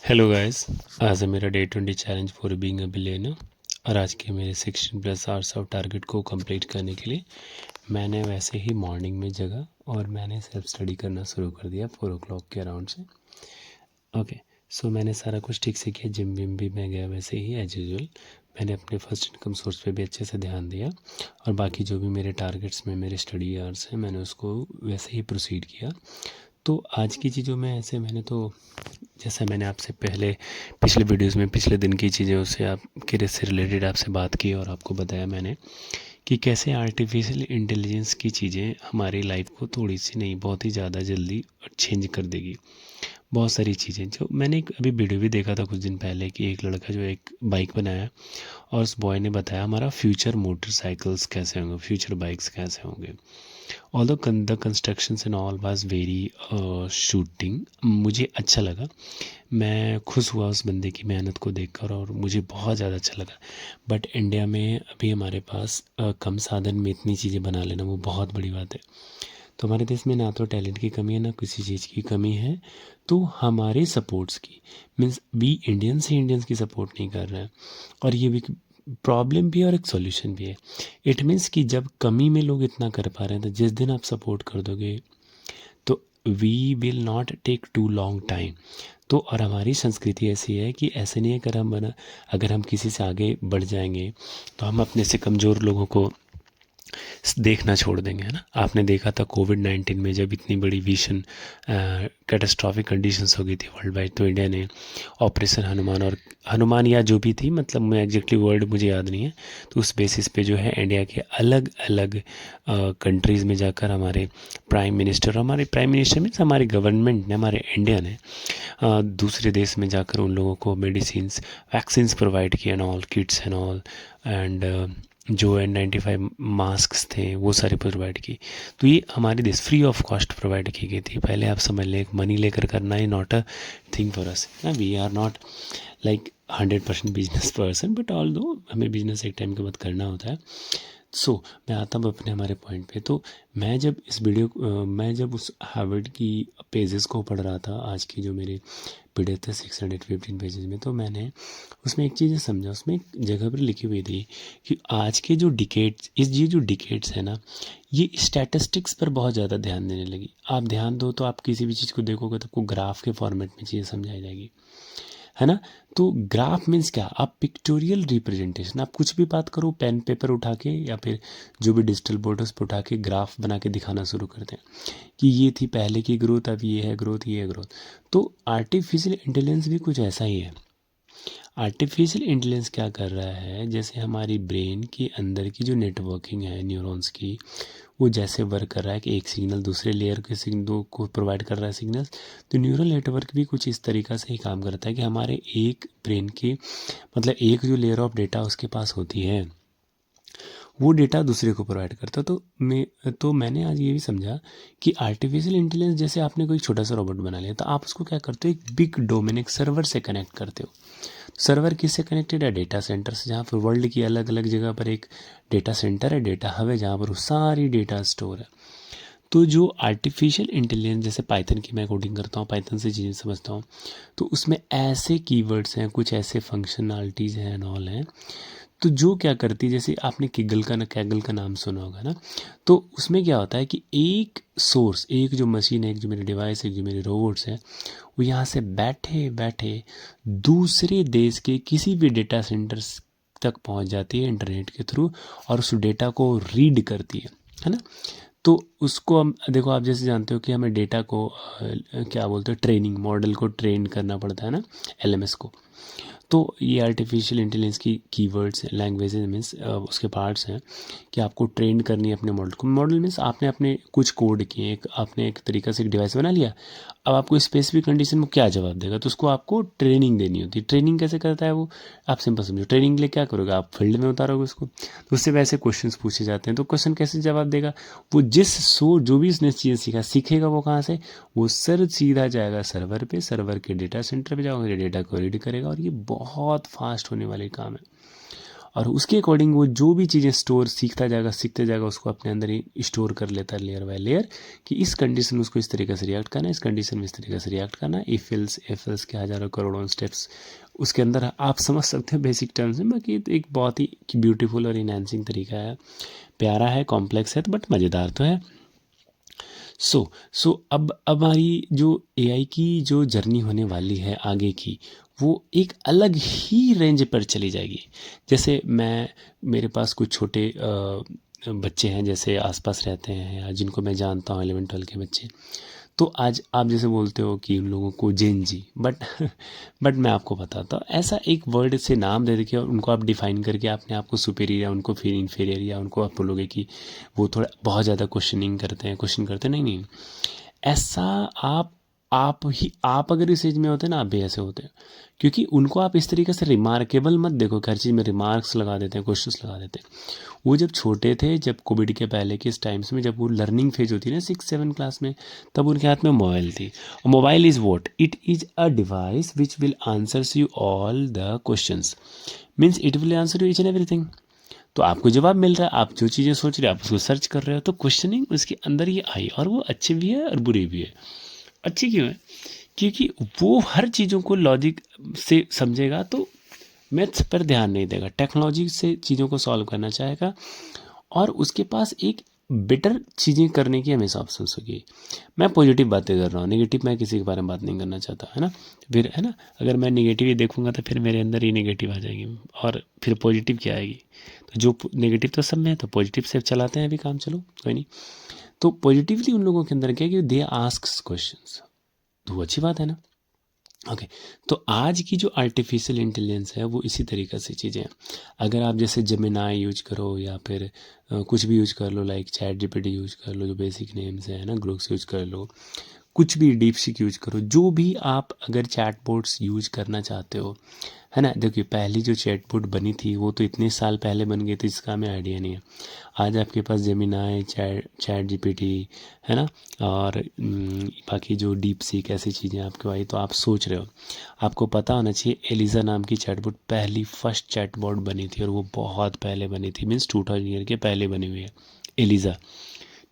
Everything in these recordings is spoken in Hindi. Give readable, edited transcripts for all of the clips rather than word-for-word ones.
Hello guys. आज है मेरा day 20 challenge for being a billionaire. और आज के मेरे 16+ आवर्स ऑफ टारगेट को कंप्लीट करने के लिए मैंने वैसे ही मॉर्निंग में जगा और मैंने सेल्फ स्टडी करना शुरू कर दिया 4 o'clock के अराउंड से। ओके, सो मैंने सारा कुछ ठीक से किया, जिम विम भी मैं गया वैसे ही एज यूजल। मैंने अपने फर्स्ट इनकम सोर्स पे भी अच्छे से ध्यान दिया और बाकी जो भी मेरे टारगेट्स में मेरे स्टडी आवर्स हैं मैंने उसको वैसे ही प्रोसीड किया। तो आज की चीज़ों में ऐसे मैंने तो जैसा मैंने आपसे पहले पिछले वीडियोस में पिछले दिन की चीज़ें उससे आपके से रिलेटेड आपसे बात की और आपको बताया मैंने कि कैसे आर्टिफिशियल इंटेलिजेंस की चीज़ें हमारी लाइफ को थोड़ी सी नहीं बहुत ही ज़्यादा जल्दी चेंज कर देगी। बहुत सारी चीज़ें जो मैंने एक अभी वीडियो भी देखा था कुछ दिन पहले कि एक लड़का जो एक बाइक बनाया और उस बॉय ने बताया हमारा फ्यूचर मोटरसाइकिल्स कैसे होंगे, फ्यूचर बाइक्स कैसे होंगे। Although the construction and all was very shooting, मुझे अच्छा लगा। मैं खुश हुआ उस बंदे की मेहनत को देखकर और मुझे बहुत ज़्यादा अच्छा लगा। बट इंडिया में अभी हमारे पास कम साधन में इतनी चीज़ें बना लेना वो बहुत बड़ी बात है। तो हमारे देश में ना तो टैलेंट की कमी है ना किसी चीज़ की कमी है, तो हमारे सपोर्ट्स की मीन्स वी इंडियंस ही इंडियंस की सपोर्ट नहीं कर रहे हैं। और ये भी प्रॉब्लम भी है और एक सॉल्यूशन भी है। इट मीन्स कि जब कमी में लोग इतना कर पा रहे हैं तो जिस दिन आप सपोर्ट कर दोगे तो we will not take too long time. तो और हमारी संस्कृति ऐसी है कि ऐसे नहीं है अगर हम किसी से आगे बढ़ जाएंगे तो हम अपने से कमज़ोर लोगों को देखना छोड़ देंगे, है ना। आपने देखा था कोविड-19 में जब इतनी बड़ी भीषण कैटास्ट्रॉफिक कंडीशंस हो गई थी वर्ल्ड वाइड, तो इंडिया ने ऑपरेशन हनुमान और हनुमान या जो भी थी, मतलब मैं एग्जैक्टली वर्ड मुझे याद नहीं है, तो उस बेसिस पे जो है इंडिया के अलग अलग कंट्रीज़ में जाकर हमारे प्राइम मिनिस्टर मीन्स हमारे गवर्नमेंट ने, हमारे इंडिया ने दूसरे देश में जाकर उन लोगों को मेडिसिन्स वैक्सीन्स प्रोवाइड किए and all Kitts and all and जो N95 मास्क थे वो सारे प्रोवाइड की। तो ये हमारे देश फ्री ऑफ कॉस्ट प्रोवाइड की गई थी। पहले आप समझ लें मनी लेकर करना ही not a thing for us ना, we are not like 100% business person, but although हमें बिजनेस एक टाइम के बाद करना होता है। मैं आता हूँ अपने हमारे पॉइंट पे। तो मैं जब उस हार्वर्ड की पेजेस को पढ़ रहा था, आज की जो मेरे पीडीएफ थे 615 पेजेस में, तो मैंने उसमें एक चीज़ समझा। उसमें एक जगह पर लिखी हुई थी कि आज के जो डिकेट्स ये जो डिकेट्स है ना, ये स्टैटिस्टिक्स पर बहुत ज़्यादा ध्यान देने लगी। आप ध्यान दो तो आप किसी भी चीज़ को देखोगे तो आपको ग्राफ के फॉर्मेट में चीज़ें समझाई जाएगी, है ना। तो ग्राफ मीन्स क्या, आप पिक्टोरियल रिप्रेजेंटेशन, आप कुछ भी बात करो पेन पेपर उठा के या फिर जो भी डिजिटल बोर्ड उस पर उठा के ग्राफ बना के दिखाना शुरू करते हैं कि ये थी पहले की ग्रोथ, अब ये है ग्रोथ, ये है ग्रोथ। तो आर्टिफिशियल इंटेलिजेंस भी कुछ ऐसा ही है। आर्टिफिशियल इंटेलिजेंस क्या कर रहा है, जैसे हमारी ब्रेन के अंदर की जो नेटवर्किंग है न्यूरॉन्स की, वो जैसे वर्क कर रहा है कि एक सिग्नल दूसरे लेयर के सिग्नल को प्रोवाइड कर रहा है सिग्नल, तो न्यूरल नेटवर्क भी कुछ इस तरीक़ा से ही काम करता है कि हमारे एक ब्रेन के मतलब एक जो लेयर ऑफ डेटा उसके पास होती है वो डेटा दूसरे को प्रोवाइड करता है। तो मैंने आज ये भी समझा कि आर्टिफिशियल इंटेलिजेंस, जैसे आपने कोई छोटा सा रोबोट बना लिया तो आप उसको क्या करते हो, एक बिग डोमेन एक सर्वर से कनेक्ट करते हो। सर्वर किससे कनेक्टेड है, डेटा सेंटर से, जहाँ पर वर्ल्ड की अलग अलग जगह पर एक डेटा सेंटर है, डेटा हब है, जहाँ पर वो सारी डेटा स्टोर है। तो जो आर्टिफिशियल इंटेलिजेंस, जैसे पाइथन की मैं कोडिंग करता हूँ, पाइथन से चीज़ें समझता हूँ, तो उसमें ऐसे कीवर्ड्स हैं, कुछ ऐसे फंक्शनलिटीज़ हैं एंड ऑल हैं, तो जो क्या करती है, जैसे आपने कैगल का नाम सुना होगा ना, तो उसमें क्या होता है कि एक सोर्स, एक जो मशीन है, एक जो मेरी डिवाइस है, एक जो मेरे रोबोट्स हैं, वो यहाँ से बैठे बैठे दूसरे देश के किसी भी डेटा सेंटर तक पहुँच जाती है इंटरनेट के थ्रू और उस डेटा को रीड करती है ना। तो उसको हम देखो, आप जैसे जानते हो कि हमें डेटा को क्या बोलते हैं, ट्रेनिंग मॉडल को ट्रेन करना पड़ता है ना, एलएमएस को। तो ये आर्टिफिशियल इंटेलिजेंस की कीवर्ड्स लैंग्वेजेस मीन्स उसके पार्ट्स हैं कि आपको ट्रेन करनी है अपने मॉडल को। मॉडल मीन्स आपने अपने कुछ कोड किए, आपने एक तरीका से एक डिवाइस बना लिया, अब आपको स्पेसिफिक कंडीशन में क्या जवाब देगा, तो उसको आपको ट्रेनिंग देनी होती है। ट्रेनिंग कैसे करता है वो, आप सिंपल समझो, ट्रेनिंग के लिए क्या करोगे, आप फील्ड में उतारोगे उसको, तो उससे वैसे क्वेश्चन पूछे जाते हैं। तो क्वेश्चन कैसे जवाब देगा, वो जो भी उसने चीज़ें सीखेगा वो कहाँ से, वो सर सीधा जाएगा सर्वर पे, सर्वर के डेटा सेंटर पे जाओगे, डेटा को रीड करेगा, और ये बहुत फास्ट होने वाले काम है। और उसके अकॉर्डिंग वो जो भी चीज़ें स्टोर सीखते जाएगा उसको अपने अंदर ही स्टोर कर लेता है लेयर बाय लेयर, कि इस कंडीशन में उसको इस तरीके से रिएक्ट करना है, इस कंडीशन में इस तरीके से रिएक्ट करना है। इफ एल्स के हज़ारों करोड़ों स्टेप्स उसके अंदर आप समझ सकते हैं बेसिक टर्म्स में। बाकी एक बहुत ही ब्यूटीफुल और इनहेंसिंग तरीका है, प्यारा है, कॉम्प्लेक्स है तो बट मज़ेदार तो है। सो अब हमारी जो एआई की जो जर्नी होने वाली है आगे की, वो एक अलग ही रेंज पर चली जाएगी। जैसे मेरे पास कुछ छोटे बच्चे हैं जैसे आसपास रहते हैं या जिनको मैं जानता हूँ 11-12 के बच्चे, तो आज आप जैसे बोलते हो कि उन लोगों को जेन जी, बट मैं आपको बताता हूँ, ऐसा एक वर्ड से नाम दे के और उनको आप डिफाइन करके अपने आप को सुपीरियर या उनको फिर इन्फीरियर या उनको आप बोलोगे कि वो थोड़ा बहुत ज़्यादा क्वेश्चन करते नहीं नहीं, ऐसा आप अगर इस एज में होते ना, आप भी ऐसे होते, क्योंकि उनको आप इस तरीके से रिमार्केबल मत देखो, हर चीज़ में रिमार्क्स लगा देते हैं, क्वेश्चंस लगा देते हैं। वो जब छोटे थे, जब कोविड के पहले के इस टाइम्स में, जब वो लर्निंग फेज होती है ना 6-7 क्लास में, तब उनके हाथ में मोबाइल थी। Mobile is what? It is a device which will answers you all the questions, means it will answer you each and everything. तो आपको जवाब मिल रहा है, आप जो चीज़ें सोच रहे हो आप उसको सर्च कर रहे हो, तो क्वेश्चनिंग उसके अंदर ये आई, और वो अच्छी भी है और बुरी भी है। अच्छी क्यों है? क्योंकि वो हर चीज़ों को लॉजिक से समझेगा, तो मैथ्स पर ध्यान नहीं देगा, टेक्नोलॉजी से चीज़ों को सॉल्व करना चाहेगा, और उसके पास एक बेटर चीज़ें करने की हमेशा ऑप्शन होगी। मैं पॉजिटिव बातें कर रहा हूँ, नेगेटिव मैं किसी के बारे में बात नहीं करना चाहता, है ना। फिर है ना, अगर मैं नेगेटिव ही देखूंगा तो फिर मेरे अंदर ही नेगेटिव आ जाएगी, और फिर पॉजिटिव क्या आएगी? तो जो नेगेटिव तो सब में है, तो पॉजिटिव से चलाते हैं अभी काम, चलो कोई नहीं। तो पॉजिटिवली उन लोगों के अंदर क्या है कि दे आस्क क्वेश्चंस, तो अच्छी बात है ना। ओके तो आज की जो आर्टिफिशियल इंटेलिजेंस है वो इसी तरीके से चीज़ें हैं। अगर आप जैसे जेमिनाई यूज करो या फिर कुछ भी यूज कर लो, लाइक चैट जीपीटी यूज कर लो, जो बेसिक नेम्स है ना, ग्रोक्स यूज कर लो, कुछ भी डीपसीक यूज करो, जो भी आप अगर चैटबॉट्स यूज करना चाहते हो, है ना। देखिए पहली जो चैटबॉट बनी थी वो तो इतने साल पहले बन गई थी, इसका हमें आइडिया नहीं है। आज आपके पास जेमिनाई, चैट जीपीटी, है ना, और बाकी जो डीपसीक ऐसी चीज़ें आपको आई, तो आप सोच रहे हो, आपको पता होना चाहिए एलिज़ा नाम की चैटबॉट पहली फर्स्ट चैटबॉट बनी थी, और वो बहुत पहले बनी थी, मीन्स 2000 ईयर के पहले बनी हुई है एलिज़ा,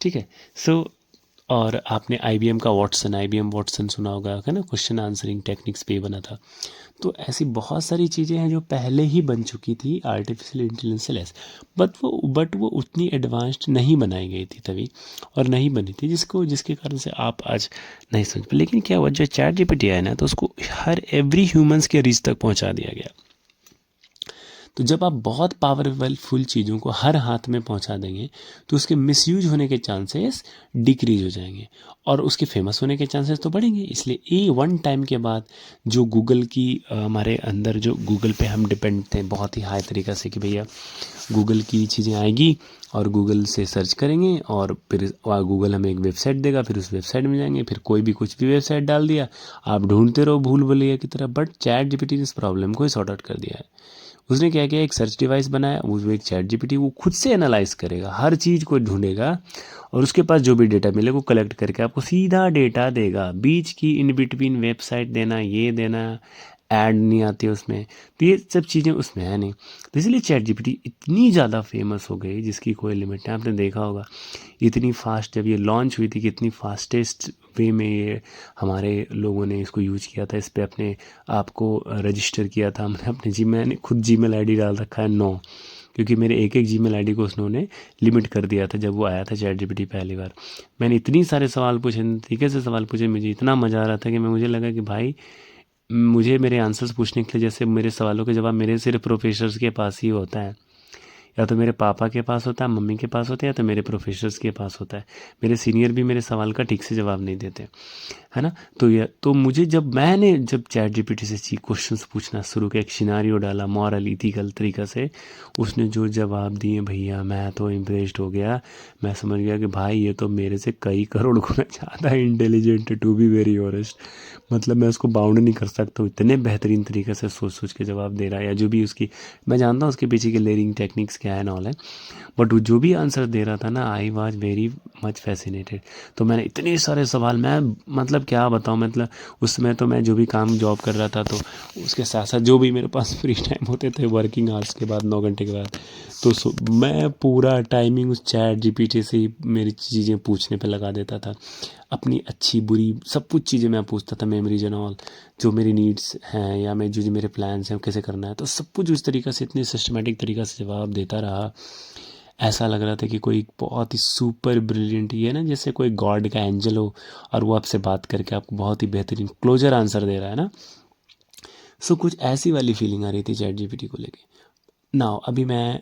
ठीक है। सो और आपने IBM का IBM वाटसन सुना होगा, है ना, क्वेश्चन आंसरिंग टेक्निक्स पे बना था। तो ऐसी बहुत सारी चीज़ें हैं जो पहले ही बन चुकी थी आर्टिफिशियल इंटेलिजेंस से लेस, बट वो उतनी एडवांस्ड नहीं बनाई गई थी तभी, और नहीं बनी थी जिसके कारण से आप आज नहीं समझ पाए। लेकिन क्या हुआ, जो चैट जीपीटी आया ना, तो उसको हर एवरी ह्यूमंस के रीच तक पहुंचा दिया गया। तो जब आप बहुत पावरफुल चीज़ों को हर हाथ में पहुंचा देंगे, तो उसके मिसयूज होने के चांसेस डिक्रीज हो जाएंगे, और उसके फेमस होने के चांसेस तो बढ़ेंगे। इसलिए वन टाइम के बाद जो गूगल की हमारे अंदर, जो गूगल पे हम डिपेंड थे बहुत ही हाई तरीक़ा से, कि भैया गूगल की चीज़ें आएगी और गूगल से सर्च करेंगे, और फिर गूगल हमें एक वेबसाइट देगा, फिर उस वेबसाइट में जाएंगे, फिर कोई भी कुछ भी वेबसाइट डाल दिया, आप ढूंढते रहो भूल भुलैया की तरह। बट चैट जीपीटी ने इस प्रॉब्लम को सॉर्ट आउट कर दिया है। उसने क्या किया, एक सर्च डिवाइस बनाया, उसमें एक चैट जीपीटी, वो खुद से एनालाइज करेगा, हर चीज़ को ढूंढेगा, और उसके पास जो भी डेटा मिले वो कलेक्ट करके आपको सीधा डेटा देगा। बीच की इन बिटवीन वेबसाइट देना, ये देना, ऐड नहीं आती है उसमें, तो ये सब चीज़ें उसमें है नहीं। तो इसलिए चैट जीपीटी इतनी ज़्यादा फेमस हो गई जिसकी कोई लिमिट नहीं। आपने देखा होगा इतनी फास्ट जब ये लॉन्च हुई थी, कितनी फास्टेस्ट वे में ये हमारे लोगों ने इसको यूज किया था, इस पर अपने आप को रजिस्टर किया था हमने अपने मैंने खुद जीमेल आईडी डाल रखा है 9, क्योंकि मेरे एक जीमेल आईडी को उन्होंने लिमिट कर दिया था जब वो आया था चैट जीपीटी पहली बार। मैंने इतनी सारे सवाल पूछे, तरीके से सवाल पूछे, मुझे इतना मज़ा आ रहा था कि मुझे लगा कि भाई मुझे मेरे आंसर्स पूछने के लिए, जैसे मेरे सवालों के जवाब मेरे सिर्फ प्रोफेसर्स के पास ही होता है, या तो मेरे पापा के पास होता है, मम्मी के पास होता है, या तो मेरे प्रोफेसर्स के पास होता है। मेरे सीनियर भी मेरे सवाल का ठीक से जवाब नहीं देते, है ना। तो मुझे जब चैट जीपीटी से क्वेश्चंस पूछना शुरू किया, एक सिनारियो डाला मॉरल इथिकल तरीका से, उसने जो जवाब दिए भैया, मैं तो इम्प्रेस्ड हो गया। मैं समझ गया कि भाई ये तो मेरे से कई करोड़ गुना ज़्यादा इंटेलिजेंट है, टू बी वेरी ऑनेस्ट। मतलब मैं उसको बाउंड नहीं कर सकता, इतने बेहतरीन तरीके से सोच सोच के जवाब दे रहा है, या जो भी उसकी, मैं जानता हूँ उसके पीछे की लेयरिंग टेक्निक्स क्या है, ऑल है, बट वो जो भी आंसर दे रहा था ना, I was very much fascinated. तो मैंने इतने सारे सवाल, मैं मतलब क्या बताऊँ, मतलब उस समय तो मैं जो भी काम जॉब कर रहा था, तो उसके साथ साथ जो भी मेरे पास फ्री टाइम होते थे वर्किंग आवर्स के बाद 9 घंटे के बाद, तो मैं पूरा टाइमिंग उस चैट जीपीटी से ही मेरी चीज़ें पूछने पे लगा देता था। अपनी अच्छी बुरी सब कुछ चीज़ें मैं पूछता था, मेमोरीज एंड ऑल, जो मेरी नीड्स हैं या मैं जो मेरे प्लान्स हैं कैसे करना है, तो सब कुछ उस तरीक़े से इतनी सिस्टमेटिक तरीक़ा से जवाब देता रहा। ऐसा लग रहा था कि कोई बहुत ही सुपर ब्रिलियंट, ये ना जैसे कोई गॉड का एंजल हो और वो आपसे बात करके आपको बहुत ही बेहतरीन क्लोजर आंसर दे रहा है ना। सो कुछ ऐसी वाली फीलिंग आ रही थी चैट जीपीटी को लेके। नाउ अभी मैं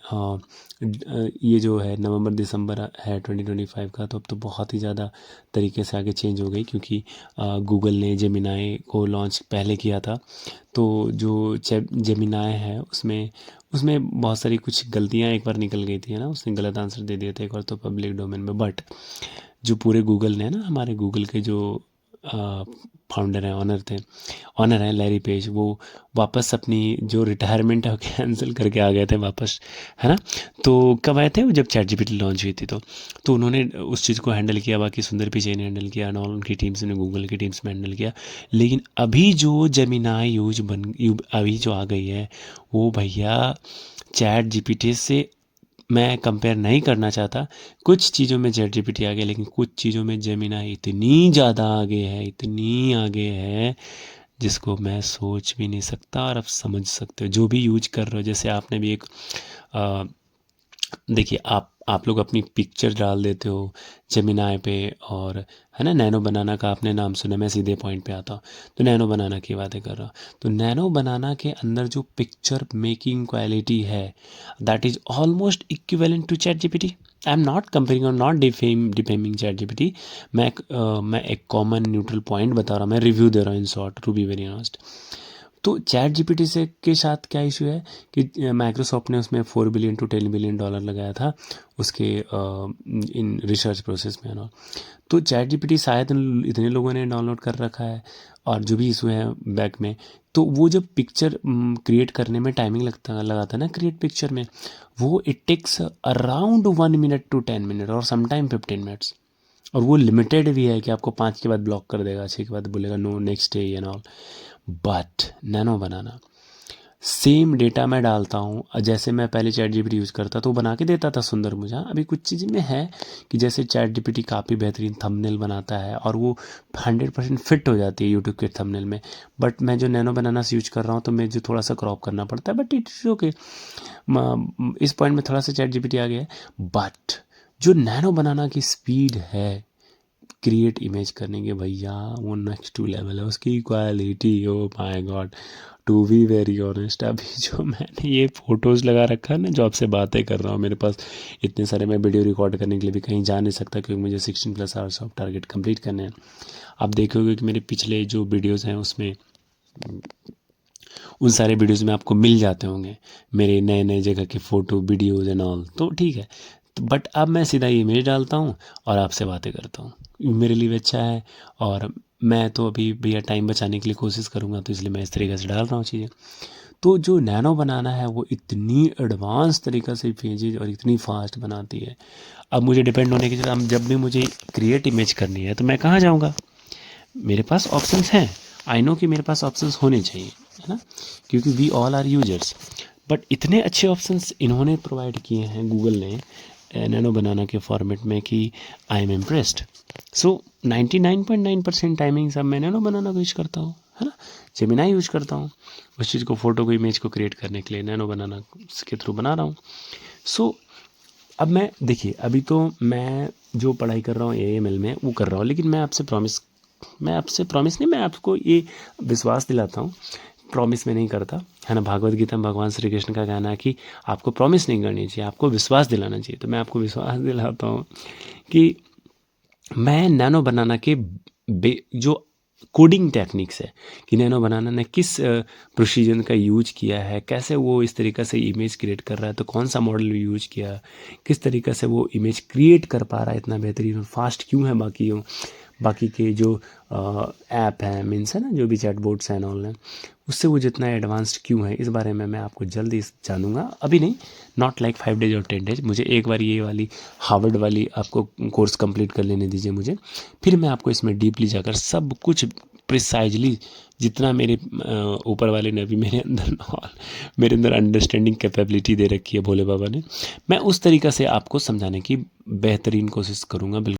ये जो है नवंबर दिसंबर है 2025 का, तो अब तो बहुत ही ज़्यादा तरीके से आगे चेंज हो गई, क्योंकि गूगल ने जेमिनाई को लॉन्च पहले किया था। तो जो जेमिनाई है उसमें उसमें बहुत सारी कुछ गलतियां एक बार निकल गई थी, है ना, उसने गलत आंसर दे दिए थे एक बार तो पब्लिक डोमेन में। बट जो पूरे गूगल ने ना, हमारे गूगल के जो फाउंडर हैं, ऑनर हैं लैरी पेज, वो वापस अपनी जो रिटायरमेंट है कैंसिल करके आ गए थे वापस, है ना। तो कब आए थे वो, जब चैट जीपीटी लॉन्च हुई थी, तो उन्होंने उस चीज़ को हैंडल किया, बाकी सुंदर पिचई ने हैंडल किया, और उनकी टीम्स ने, गूगल की टीम्स में हैंडल किया। लेकिन अभी जो जेमिनाई अभी जो आ गई है, वो भैया चैट जीपीटी से मैं कंपेयर नहीं करना चाहता। कुछ चीज़ों में चैट जीपीटी आगे, लेकिन कुछ चीज़ों में जेमिनाई इतनी ज़्यादा आगे है, इतनी आगे है, जिसको मैं सोच भी नहीं सकता। और आप समझ सकते हो, जो भी यूज कर रहे हो, जैसे आपने भी एक देखिए, आप लोग अपनी पिक्चर डाल देते हो जेमिनाई पे, और है ना, नैनो बनाना का आपने नाम सुना, मैं सीधे पॉइंट पे आता हूँ। तो नैनो बनाना की बातें कर रहा हूँ, तो नैनो बनाना के अंदर जो पिक्चर मेकिंग क्वालिटी है, that is almost equivalent to ChatGPT. I am not comparing और नॉट डिफेमिंग चैट जीपीटी। मैं एक कॉमन न्यूट्रल पॉइंट बता रहा हूँ, मैं रिव्यू दे रहा हूँ in short, to be very honest. तो चैट जीपीटी से के साथ क्या इशू है कि माइक्रोसॉफ्ट ने उसमें 4 बिलियन टू 10 बिलियन डॉलर लगाया था उसके इन रिसर्च प्रोसेस में ना। तो चैट जीपीटी शायद इतने लोगों ने डाउनलोड कर रखा है, और जो भी इशू है बैक में, तो वो जब पिक्चर क्रिएट करने में टाइमिंग लगाता है ना, क्रिएट पिक्चर में, वो it takes around 1 minute to 10 minute और समटाइम 15 मिनट्स। और वो लिमिटेड भी है कि आपको 5 के बाद ब्लॉक कर देगा, 6 के बाद बोलेगा no next day and all. But Nano Banana, same data मैं डालता हूँ, जैसे मैं पहले चैट जीपीटी यूज़ करता तो वो बना के देता था सुंदर मुझे। अभी कुछ चीज़ें में है कि जैसे चैट जीपीटी काफ़ी बेहतरीन थंबनेल बनाता है, और वो 100% फिट हो जाती है यूट्यूब के थंबनेल में। बट मैं जो नैनो बनाना से यूज कर रहा हूँ, तो मुझे थोड़ा सा क्रॉप करना पड़ता है, बट इट्स ओके। इस पॉइंट में थोड़ा सा चैट जीपीटी आ गया है। बट जो नैनो बनाना की स्पीड है क्रिएट इमेज करने के, भैया वो नेक्स्ट टू लेवल है उसकी quality. Oh my god, to be very honest, अभी जो मैंने ये फ़ोटोज़ लगा रखा है ना, जो आपसे बातें कर रहा हूँ, मेरे पास इतने सारे, मैं वीडियो रिकॉर्ड करने के लिए भी कहीं जा नहीं सकता, क्योंकि मुझे 16+ आवर्स ऑफ टारगेट कंप्लीट करने हैं। आप देखोगे कि मेरे पिछले जो वीडियोज़ हैं उसमें, उन सारे वीडियोज़ में आपको मिल जाते होंगे मेरे नए नए जगह के फ़ोटो वीडियोज़ एंड ऑल, तो ठीक है। तो बट अब मैं सीधा इमेज डालता हूँ और आपसे बातें करता हूँ, मेरे लिए भी अच्छा है। और मैं तो अभी भैया टाइम बचाने के लिए कोशिश करूँगा, तो इसलिए मैं इस तरीके से डाल रहा हूँ चीज़ें। तो जो नैनो बनाना है, वो इतनी एडवांस तरीक़ा से पेजेज और इतनी फास्ट बनाती है। अब मुझे डिपेंड होने की जगह, जब भी मुझे क्रिएट इमेज करनी है, तो मैं कहाँ जाऊँगा, मेरे पास ऑप्शंस हैं। आई नो कि मेरे पास ऑप्शंस होने चाहिए, है ना, क्योंकि we all are users. But इतने अच्छे ऑप्शंस इन्होंने प्रोवाइड किए हैं गूगल ने नैनो बनाना के फॉर्मेट में कि I am impressed. So 99.9% timing सब मैं नैनो बनाना को यूज करता हूँ, है ना, जेमिनाई यूज करता हूँ उस चीज़ को, फ़ोटो को, इमेज को क्रिएट करने के लिए नैनो बनाना के थ्रू बना रहा हूँ। सो अब मैं देखिए, अभी तो मैं जो पढ़ाई कर रहा हूँ AML में, वो कर रहा हूँ, लेकिन मैं आपसे प्रॉमिस नहीं, मैं आपको ये विश्वास दिलाता हूँ, प्रॉमिस में नहीं करता, है ना। भागवत गीता में भगवान श्री कृष्ण का कहना है कि आपको प्रॉमिस नहीं करनी चाहिए, आपको विश्वास दिलाना चाहिए। तो मैं आपको विश्वास दिलाता हूँ कि मैं नैनो बनाना के जो कोडिंग टेक्निक्स है, कि नैनो बनाना ने किस प्रोसीजर का यूज किया है, कैसे वो इस तरीक़े से इमेज क्रिएट कर रहा है, तो कौन सा मॉडल यूज किया, किस तरीक़े से वो इमेज क्रिएट कर पा रहा है इतना बेहतरीन और फास्ट क्यों है बाकी के जो ऐप हैं, मीन्स है ना, जो भी चैट बोट्स हैं ऑनलाइन, उससे वो जितना एडवांस्ड क्यों है, इस बारे में मैं आपको जल्द ही जानूंगा। अभी नहीं, नॉट लाइक 5 डेज और 10 डेज, मुझे एक बार ये वाली हार्वर्ड वाली आपको कोर्स कंप्लीट कर लेने दीजिए मुझे, फिर मैं आपको इसमें डीपली जाकर सब कुछ प्रिसाइजली, जितना मेरे ऊपर वाले ने अभी मेरे अंदर अंडरस्टैंडिंग कैपेबिलिटी दे रखी है भोले बाबा ने, मैं उस तरीक़ा से आपको समझाने की बेहतरीन कोशिश करूँगा। बिल्कुल